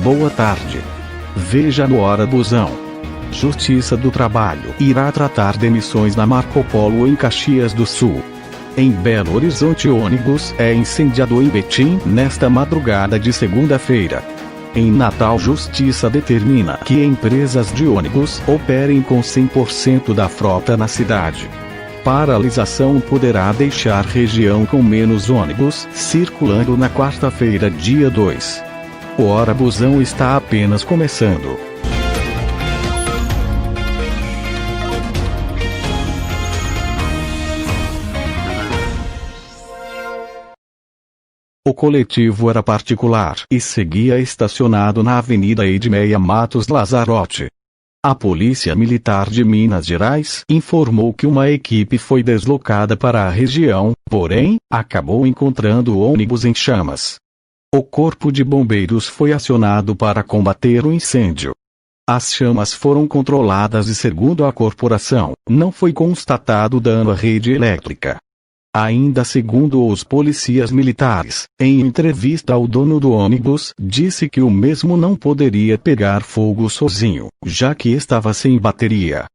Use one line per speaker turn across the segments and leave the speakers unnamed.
Boa tarde. Veja no Hora Busão. Justiça do Trabalho irá tratar demissões na Marco Polo em Caxias do Sul. Em Belo Horizonte, ônibus é incendiado em Betim nesta madrugada de segunda-feira. Em Natal, Justiça determina que empresas de ônibus operem com 100% da frota na cidade. Paralisação poderá deixar região com menos ônibus circulando na quarta-feira, dia 2. O Hora Busão está apenas começando. O coletivo era particular e seguia estacionado na Avenida Edmeia Matos Lazzarotti. A Polícia Militar de Minas Gerais informou que uma equipe foi deslocada para a região, porém, acabou encontrando o ônibus em chamas. O Corpo de Bombeiros foi acionado para combater o incêndio. As chamas foram controladas e, segundo a corporação, não foi constatado dano à rede elétrica. Ainda segundo os policiais militares, em entrevista ao dono do ônibus, disse que o mesmo não poderia pegar fogo sozinho, já que estava sem bateria.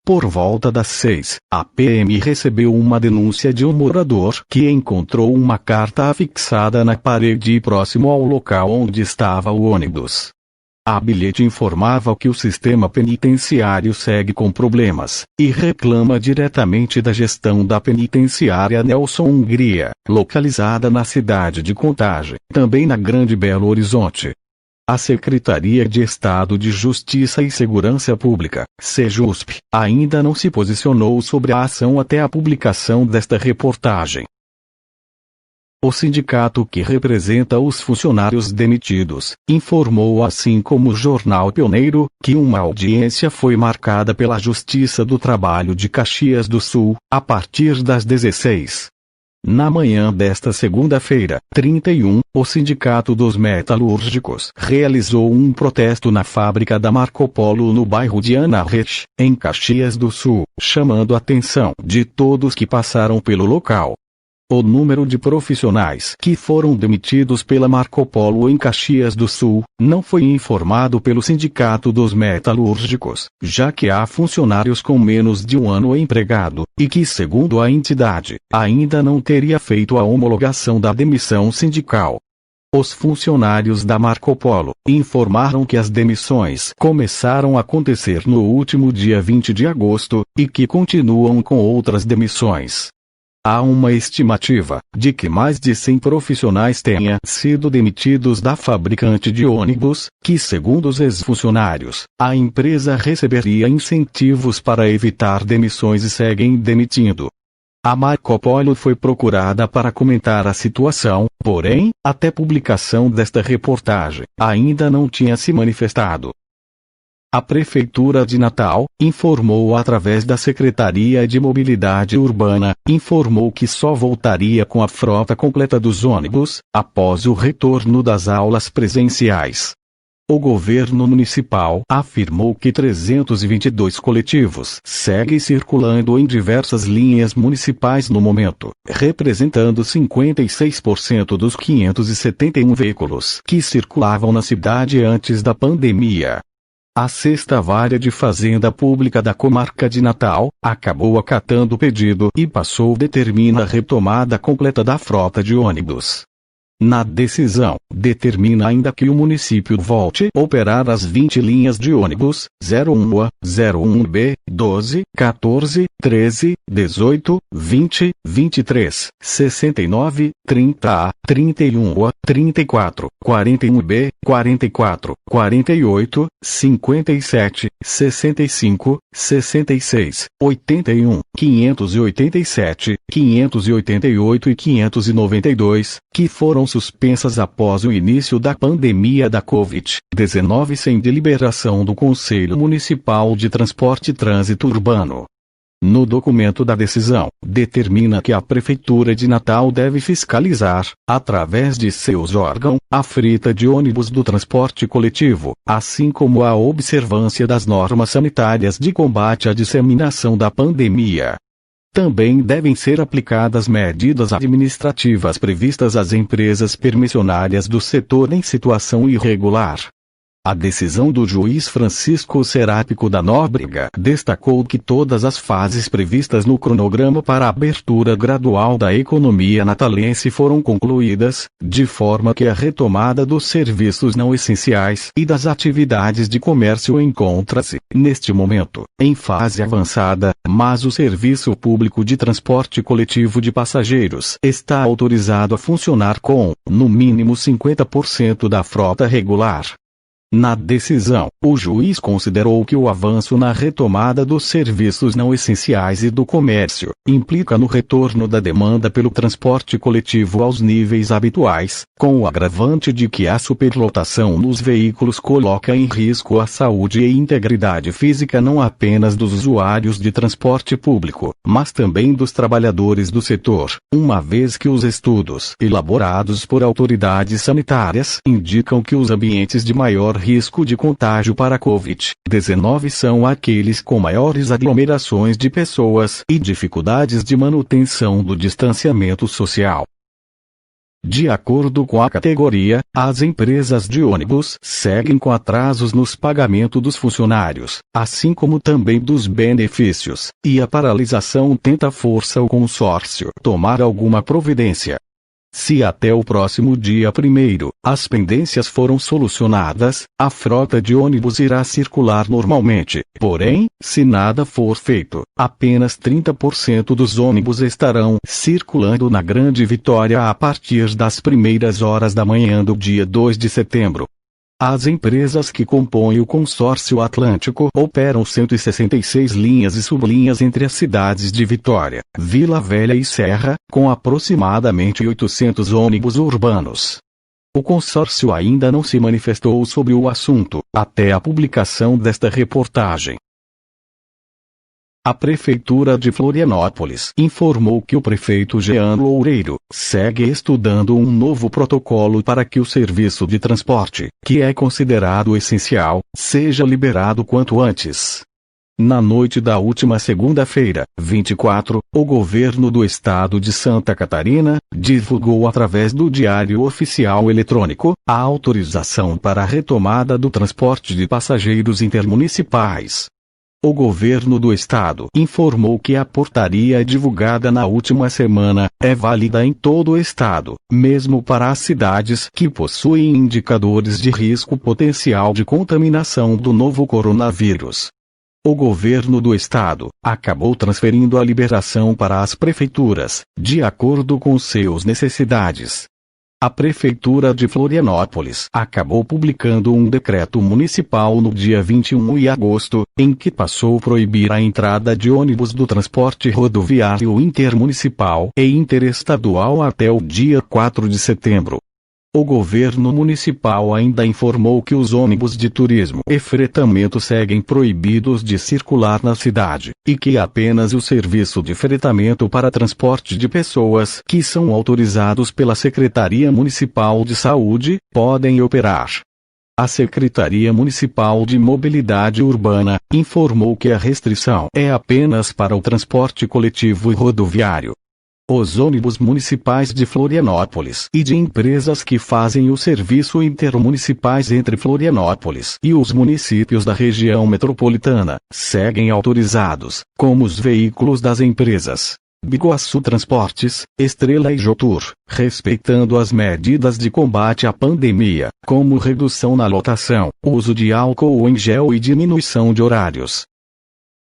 Por volta das 6, a PM recebeu uma denúncia de um morador que encontrou uma carta afixada na parede próximo ao local onde estava o ônibus. A bilhete informava que o sistema penitenciário segue com problemas, e reclama diretamente da gestão da penitenciária Nelson Hungria, localizada na cidade de Contagem, também na Grande Belo Horizonte. A Secretaria de Estado de Justiça e Segurança Pública, SEJUSP, ainda não se posicionou sobre a ação até a publicação desta reportagem. O sindicato que representa os funcionários demitidos, informou assim como o Jornal Pioneiro, que uma audiência foi marcada pela Justiça do Trabalho de Caxias do Sul, a partir das 16. Na manhã desta segunda-feira, 31, o Sindicato dos Metalúrgicos realizou um protesto na fábrica da Marco Polo no bairro de Anahesh, em Caxias do Sul, chamando a atenção de todos que passaram pelo local. O número de profissionais que foram demitidos pela Marco Polo em Caxias do Sul não foi informado pelo Sindicato dos Metalúrgicos, já que há funcionários com menos de um ano empregado, e que, segundo a entidade, ainda não teria feito a homologação da demissão sindical. Os funcionários da Marco Polo informaram que as demissões começaram a acontecer no último dia 20 de agosto, e que continuam com outras demissões. Há uma estimativa de que mais de 100 profissionais tenham sido demitidos da fabricante de ônibus, que, segundo os ex-funcionários, a empresa receberia incentivos para evitar demissões e seguem demitindo. A Marco Polo foi procurada para comentar a situação, porém, até publicação desta reportagem, ainda não tinha se manifestado. A Prefeitura de Natal informou através da Secretaria de Mobilidade Urbana, informou que só voltaria com a frota completa dos ônibus, após o retorno das aulas presenciais. O governo municipal afirmou que 322 coletivos seguem circulando em diversas linhas municipais no momento, representando 56% dos 571 veículos que circulavam na cidade antes da pandemia. A Sexta Vara de Fazenda Pública da Comarca de Natal acabou acatando o pedido e determina a retomada completa da frota de ônibus. Na decisão, determina ainda que o município volte a operar as 20 linhas de ônibus, 01A, 01B, 12, 14, 13, 18, 20, 23, 69, 30A, 31A, 34, 41B, 44, 48, 57, 65, 66, 81, 587, 588 e 592, que foram suspensas após o início da pandemia da Covid-19 sem deliberação do Conselho Municipal de Transporte e Trânsito Urbano. No documento da decisão, determina que a Prefeitura de Natal deve fiscalizar, através de seus órgãos, a frota de ônibus do transporte coletivo, assim como a observância das normas sanitárias de combate à disseminação da pandemia. Também devem ser aplicadas medidas administrativas previstas às empresas permissionárias do setor em situação irregular. A decisão do juiz Francisco Serápico da Nóbrega destacou que todas as fases previstas no cronograma para a abertura gradual da economia natalense foram concluídas, de forma que a retomada dos serviços não essenciais e das atividades de comércio encontra-se, neste momento, em fase avançada, mas o serviço público de transporte coletivo de passageiros está autorizado a funcionar com, no mínimo 50% da frota regular. Na decisão, o juiz considerou que o avanço na retomada dos serviços não essenciais e do comércio implica no retorno da demanda pelo transporte coletivo aos níveis habituais, com o agravante de que a superlotação nos veículos coloca em risco a saúde e integridade física não apenas dos usuários de transporte público, mas também dos trabalhadores do setor, uma vez que os estudos elaborados por autoridades sanitárias indicam que os ambientes de maior risco de contágio para a Covid-19 são aqueles com maiores aglomerações de pessoas e dificuldades de manutenção do distanciamento social. De acordo com a categoria, as empresas de ônibus seguem com atrasos nos pagamentos dos funcionários, assim como também dos benefícios, e a paralisação tenta força o consórcio tomar alguma providência. Se até o próximo dia 1º, as pendências foram solucionadas, a frota de ônibus irá circular normalmente. Porém, se nada for feito, apenas 30% dos ônibus estarão circulando na Grande Vitória a partir das primeiras horas da manhã do dia 2 de setembro. As empresas que compõem o Consórcio Atlântico operam 166 linhas e sublinhas entre as cidades de Vitória, Vila Velha e Serra, com aproximadamente 800 ônibus urbanos. O consórcio ainda não se manifestou sobre o assunto, até a publicação desta reportagem. A Prefeitura de Florianópolis informou que o prefeito Jean Loureiro segue estudando um novo protocolo para que o serviço de transporte, que é considerado essencial, seja liberado quanto antes. Na noite da última segunda-feira, 24, o governo do estado de Santa Catarina divulgou através do Diário Oficial Eletrônico a autorização para a retomada do transporte de passageiros intermunicipais. O governo do estado informou que a portaria divulgada na última semana é válida em todo o estado, mesmo para as cidades que possuem indicadores de risco potencial de contaminação do novo coronavírus. O governo do estado acabou transferindo a liberação para as prefeituras, de acordo com suas necessidades. A Prefeitura de Florianópolis acabou publicando um decreto municipal no dia 21 de agosto, em que passou a proibir a entrada de ônibus do transporte rodoviário intermunicipal e interestadual até o dia 4 de setembro. O governo municipal ainda informou que os ônibus de turismo e fretamento seguem proibidos de circular na cidade, e que apenas o serviço de fretamento para transporte de pessoas que são autorizados pela Secretaria Municipal de Saúde podem operar. A Secretaria Municipal de Mobilidade Urbana informou que a restrição é apenas para o transporte coletivo e rodoviário. Os ônibus municipais de Florianópolis e de empresas que fazem o serviço intermunicipais entre Florianópolis e os municípios da região metropolitana seguem autorizados, como os veículos das empresas Biguaçu Transportes, Estrela e Jotur, respeitando as medidas de combate à pandemia, como redução na lotação, uso de álcool em gel e diminuição de horários.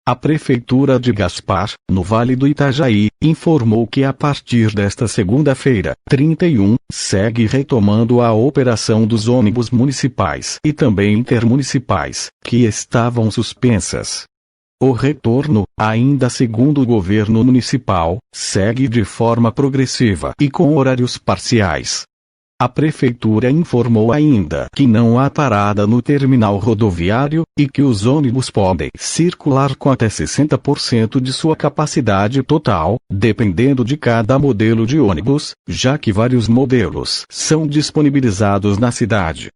A Prefeitura de Gaspar, no Vale do Itajaí, informou que a partir desta segunda-feira, 31, segue retomando a operação dos ônibus municipais e também intermunicipais, que estavam suspensas. O retorno, ainda segundo o governo municipal, segue de forma progressiva e com horários parciais. A Prefeitura informou ainda que não há parada no terminal rodoviário, e que os ônibus podem circular com até 60% de sua capacidade total, dependendo de cada modelo de ônibus, já que vários modelos são disponibilizados na cidade.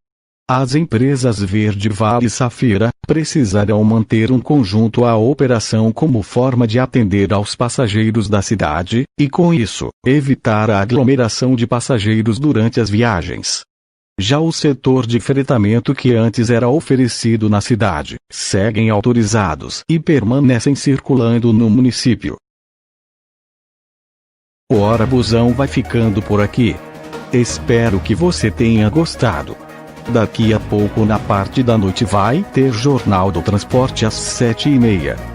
As empresas Verde Vale e Safira precisarão manter um conjunto à operação como forma de atender aos passageiros da cidade, e com isso, evitar a aglomeração de passageiros durante as viagens. Já o setor de fretamento que antes era oferecido na cidade, seguem autorizados e permanecem circulando no município. O Hora Busão vai ficando por aqui. Espero que você tenha gostado. Daqui a pouco na parte da noite vai ter Jornal do Transporte às 7h30.